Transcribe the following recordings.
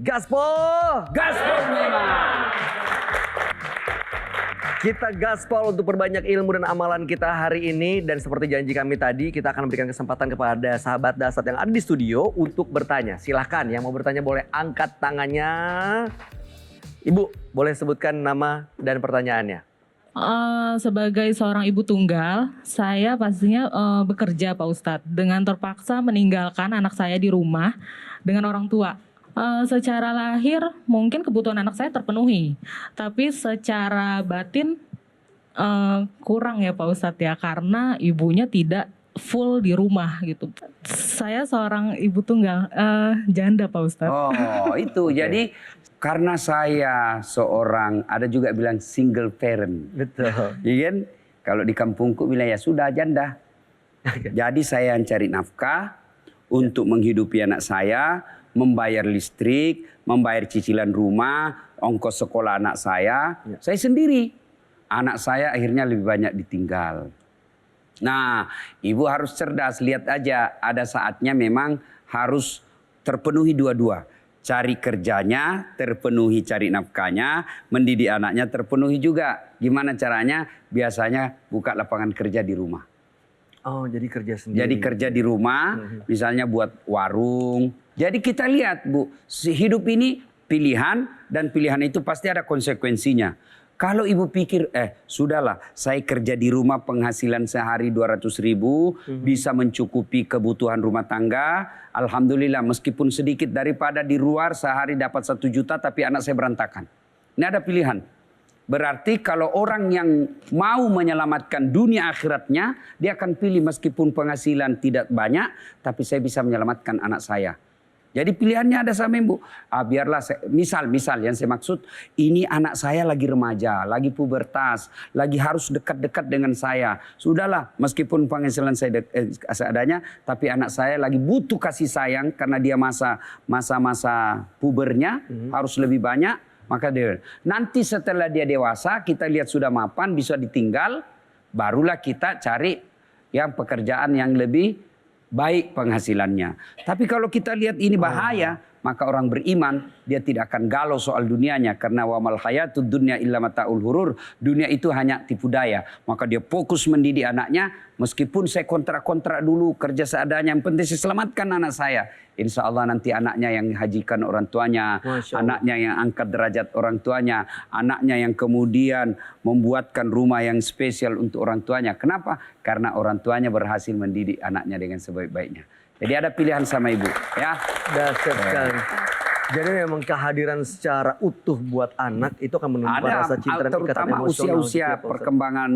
Gaspol! Gaspol memang! Kita gaspol untuk perbanyak ilmu dan amalan kita hari ini. Dan seperti janji kami tadi, kita akan memberikan kesempatan kepada sahabat Dasat yang ada di studio untuk bertanya. Silahkan, yang mau bertanya boleh angkat tangannya. Ibu, boleh sebutkan nama dan pertanyaannya. Sebagai seorang ibu tunggal, saya pastinya bekerja Pak Ustadz. Dengan terpaksa meninggalkan anak saya di rumah dengan orang tua. Secara lahir mungkin kebutuhan anak saya terpenuhi, tapi secara batin kurang ya Pak Ustadz ya, karena ibunya tidak full di rumah gitu. Saya seorang ibu tunggal, janda Pak Ustadz. Oh itu, jadi karena saya seorang, ada juga bilang single parent. Betul. Iya kan? Kalau di kampungku bilang ya sudah janda. Jadi saya yang cari nafkah untuk menghidupi anak saya, membayar listrik, membayar cicilan rumah, ongkos sekolah anak saya. Saya sendiri. Anak saya akhirnya lebih banyak ditinggal. Nah, ibu harus cerdas. Lihat aja, ada saatnya memang harus terpenuhi dua-dua. Cari kerjanya, terpenuhi cari nafkahnya, mendidik anaknya terpenuhi juga. Gimana caranya? Biasanya buka lapangan kerja di rumah. Oh, jadi kerja sendiri. Jadi kerja di rumah, misalnya buat warung. Jadi kita lihat Bu, hidup ini pilihan dan pilihan itu pasti ada konsekuensinya. Kalau ibu pikir, sudahlah saya kerja di rumah penghasilan sehari 200.000, bisa mencukupi kebutuhan rumah tangga. Alhamdulillah meskipun sedikit daripada di luar sehari dapat 1 juta tapi anak saya berantakan. Ini ada pilihan. Berarti kalau orang yang mau menyelamatkan dunia akhiratnya, dia akan pilih meskipun penghasilan tidak banyak, tapi saya bisa menyelamatkan anak saya. Jadi pilihannya ada sama Ibu. Biarlah, misal yang saya maksud, ini anak saya lagi remaja, lagi pubertas, lagi harus dekat-dekat dengan saya. Sudahlah, meskipun penghasilan saya seadanya, tapi anak saya lagi butuh kasih sayang karena dia masa-masa pubernya harus lebih banyak. Maka dia, nanti setelah dia dewasa, kita lihat sudah mapan, bisa ditinggal, barulah kita cari yang pekerjaan yang lebih baik penghasilannya. Tapi kalau kita lihat ini bahaya, maka orang beriman dia tidak akan galau soal dunianya, karena wa mal hayatud dunya illa mataul hurur. Dunia itu hanya tipu daya. Maka dia fokus mendidik anaknya, meskipun saya kontrak-kontrak dulu, kerja seadanya, yang penting saya selamatkan anak saya. Insya Allah nanti anaknya yang hajikan orang tuanya, anaknya yang angkat derajat orang tuanya, anaknya yang kemudian membuatkan rumah yang spesial untuk orang tuanya. Kenapa? Karena orang tuanya berhasil mendidik anaknya dengan sebaik-baiknya. Jadi ada pilihan sama ibu, ya. Dasar sekali. Jadi memang kehadiran secara utuh buat anak itu akan menumbuhkan rasa cinta dan ikatan terutama emosional. usia-usia perkembangan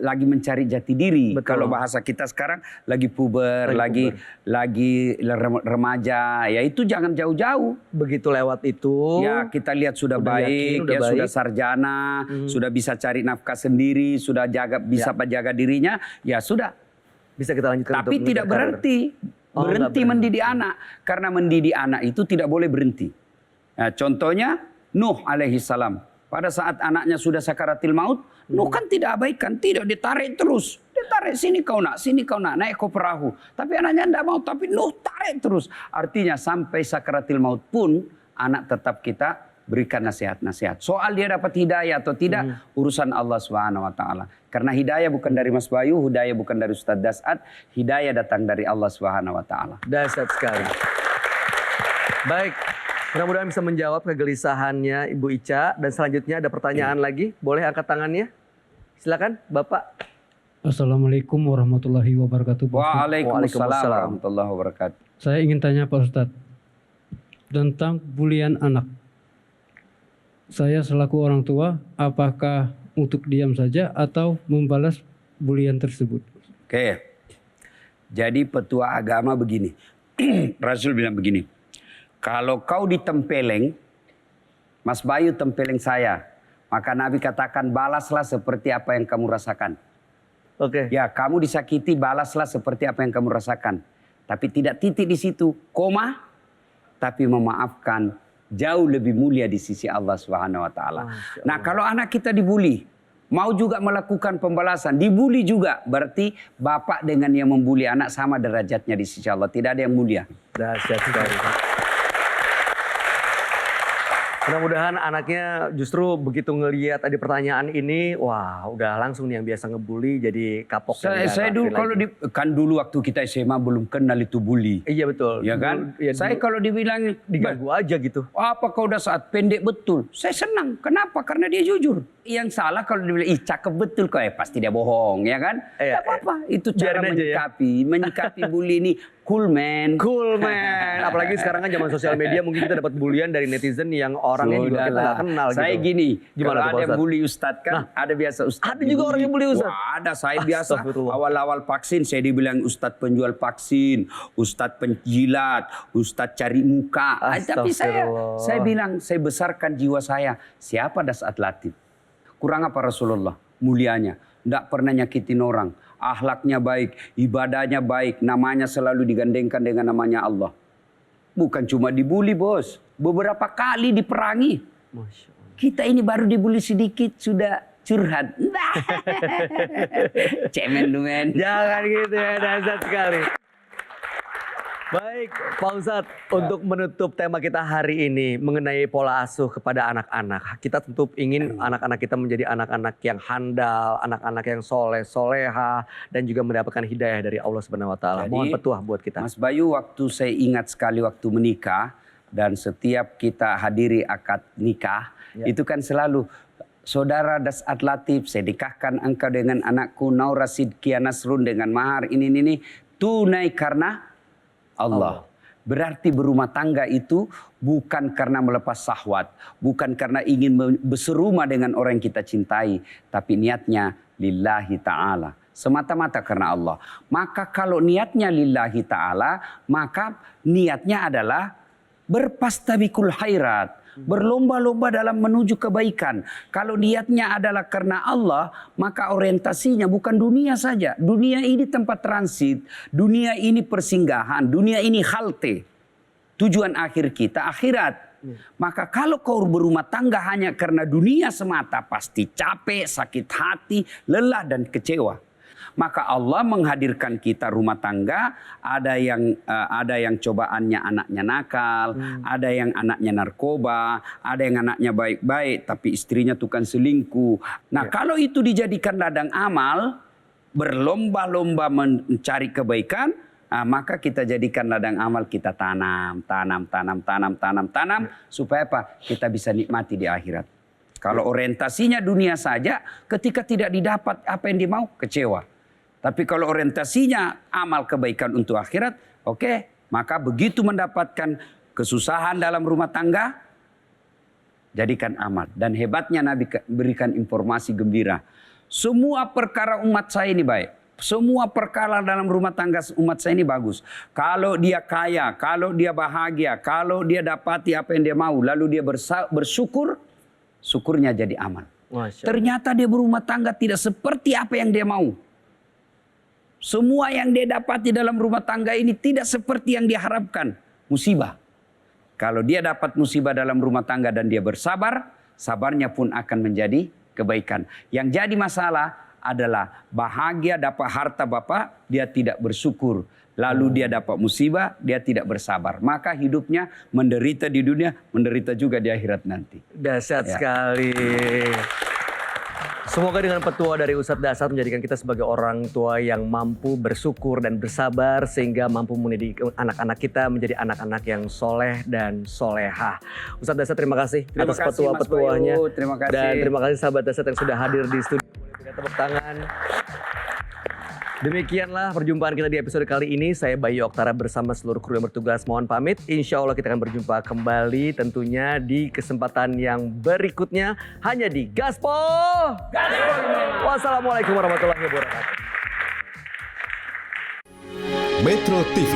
lagi mencari jati diri. Betul. Kalau bahasa kita sekarang lagi puber, lagi remaja, ya itu jangan jauh-jauh. Begitu lewat itu, Ya kita lihat sudah udah baik, yakin, udah baik. sudah sarjana, sudah bisa cari nafkah sendiri, sudah bisa menjaga dirinya, ya sudah. bisa kita lanjutkan. Tapi untuk tidak mengejar karir. berhenti. Oh, nggak berhenti. Mendidik anak. Karena mendidik anak itu tidak boleh berhenti. Nah, contohnya Nuh alaihissalam. Pada saat anaknya sudah sakaratil maut, Nuh kan tidak abaikan. Tidak, ditarik terus. Ditarik, sini kau nak, naik ke perahu. Tapi anaknya tidak mau, tapi Nuh tarik terus. Artinya sampai sakaratil maut pun, anak tetap kita berikan nasihat-nasihat. Soal dia dapat hidayah atau tidak, urusan Allah SWT. Karena hidayah bukan dari Mas Bayu, hidayah bukan dari Ustadz Dasat, hidayah datang dari Allah SWT. Dasar sekali. Baik, mudah-mudahan bisa menjawab kegelisahannya Ibu Ica. Dan selanjutnya ada pertanyaan lagi, boleh angkat tangannya? Silakan, Bapak. Assalamualaikum warahmatullahi wabarakatuh. Waalaikumsalam warahmatullahi wabarakatuh. Saya ingin tanya Pak Ustadz tentang bulian anak. Saya selaku orang tua, apakah untuk diam saja atau membalas bulian tersebut? Oke. Jadi petua agama begini. Rasul bilang begini. Kalau kau ditempeleng, Mas Bayu tempeleng saya, maka Nabi katakan balaslah seperti apa yang kamu rasakan. Oke. Ya, kamu disakiti, balaslah seperti apa yang kamu rasakan. Tapi tidak titik di situ, koma, tapi memaafkan jauh lebih mulia di sisi Allah Subhanahu wa taala. Nah, kalau anak kita dibuli, mau juga melakukan pembalasan, dibuli juga, berarti bapak dengan yang membuli anak sama derajatnya di sisi Allah, tidak ada yang mulia. Dahsyat sekali. Mudah-mudahan anaknya justru begitu ngelihat ada pertanyaan ini, wah udah langsung nih yang biasa ngebully jadi kapok. Saya dulu kalau kan dulu waktu kita SMA belum kenal itu bully. Iya betul. Ya kan? Dulu, ya, Saya kalau dibilang diganggu aja gitu. apa kau udah saat pendek betul? Saya senang. Kenapa? Karena dia jujur. Yang salah kalau dibilang ih cakep betul kok, pasti dia bohong, ya kan? Tidak apa-apa. Itu cara menyikapi bully ini. Cool man. Apalagi sekarang kan zaman sosial media, mungkin kita dapat bulian dari netizen yang orangnya juga kita nggak kenal. Saya gitu. gini, Gimana kalau ada bully Ustadz kan, ada biasa Ustadz. Ada juga orang yang bully Ustadz. Wah, ada. Saya biasa awal-awal vaksin saya dibilang Ustadz penjual vaksin, Ustadz penjilat, Ustadz cari muka. Tapi saya bilang saya besarkan jiwa saya. Siapa Dasat Latif? Kurang apa Rasulullah? Mulianya. Tidak pernah nyakitin orang. Akhlaknya baik, ibadahnya baik, namanya selalu digandengkan dengan namanya Allah. Bukan cuma dibully bos, beberapa kali diperangi. Masya Allah. Kita ini baru dibully sedikit sudah curhat. Cemen lu men. Jangan gitu ya, dahsyat sekali. Baik, Pak Ustadz, untuk menutup tema kita hari ini mengenai pola asuh kepada anak-anak. Kita tentu ingin anak-anak kita menjadi anak-anak yang handal, anak-anak yang soleh, soleha, dan juga mendapatkan hidayah dari Allah Subhanahu Wa Taala. Mohon petuah buat kita. Mas Bayu, waktu saya ingat sekali waktu menikah dan setiap kita hadiri akad nikah, itu kan selalu saudara Dasat Latif, saya nikahkan engkau dengan anakku Naura Sidkia Nasrun dengan mahar ini tunai karena Allah. Berarti berumah tangga itu bukan karena melepas syahwat, bukan karena ingin berserumah dengan orang yang kita cintai, tapi niatnya lillahi ta'ala. Semata-mata karena Allah. Maka kalau niatnya lillahi ta'ala, maka niatnya adalah berpastabikul khairat. Berlomba-lomba dalam menuju kebaikan. Kalau niatnya adalah karena Allah, maka orientasinya bukan dunia saja. Dunia ini tempat transit, dunia ini persinggahan, dunia ini halte. Tujuan akhir kita akhirat. Maka kalau kau berumah tangga hanya karena dunia semata, pasti capek, sakit hati, lelah dan kecewa. Maka Allah menghadirkan kita rumah tangga, ada yang cobaannya anaknya nakal, ada yang anaknya narkoba, ada yang anaknya baik-baik tapi istrinya tukang selingkuh. Nah, kalau itu dijadikan ladang amal, berlomba-lomba mencari kebaikan, maka kita jadikan ladang amal, kita tanam supaya apa? Kita bisa nikmati di akhirat. Kalau orientasinya dunia saja, ketika tidak didapat apa yang dimau, kecewa. Tapi kalau orientasinya amal kebaikan untuk akhirat, oke, maka begitu mendapatkan kesusahan dalam rumah tangga, jadikan amal. Dan hebatnya Nabi berikan informasi gembira. Semua perkara umat saya ini baik. Semua perkara dalam rumah tangga umat saya ini bagus. Kalau dia kaya, kalau dia bahagia, kalau dia dapati apa yang dia mau, lalu dia bersyukur, syukurnya jadi amal. Ternyata dia berumah tangga tidak seperti apa yang dia mau. Semua yang dia dapati dalam rumah tangga ini tidak seperti yang dia harapkan. Musibah. Kalau dia dapat musibah dalam rumah tangga dan dia bersabar, sabarnya pun akan menjadi kebaikan. Yang jadi masalah adalah bahagia dapat harta bapak, dia tidak bersyukur. Lalu dia dapat musibah, dia tidak bersabar. Maka hidupnya menderita di dunia, menderita juga di akhirat nanti. Dahsyat sekali. Semoga dengan petua dari Ustadz Dasat menjadikan kita sebagai orang tua yang mampu bersyukur dan bersabar sehingga mampu mendidik anak-anak kita menjadi anak-anak yang soleh dan soleha. Ustadz Dasat terima kasih atas petua-petuanya. Terima kasih. Dan terima kasih sahabat Dasat yang sudah hadir di studio. Boleh berikan tepuk tangan. Demikianlah perjumpaan kita di episode kali ini. Saya Bayu Oktara bersama seluruh kru yang bertugas mohon pamit. Insya Allah kita akan berjumpa kembali tentunya di kesempatan yang berikutnya. Hanya di Gaspol. Wassalamualaikum warahmatullahi wabarakatuh. Metro TV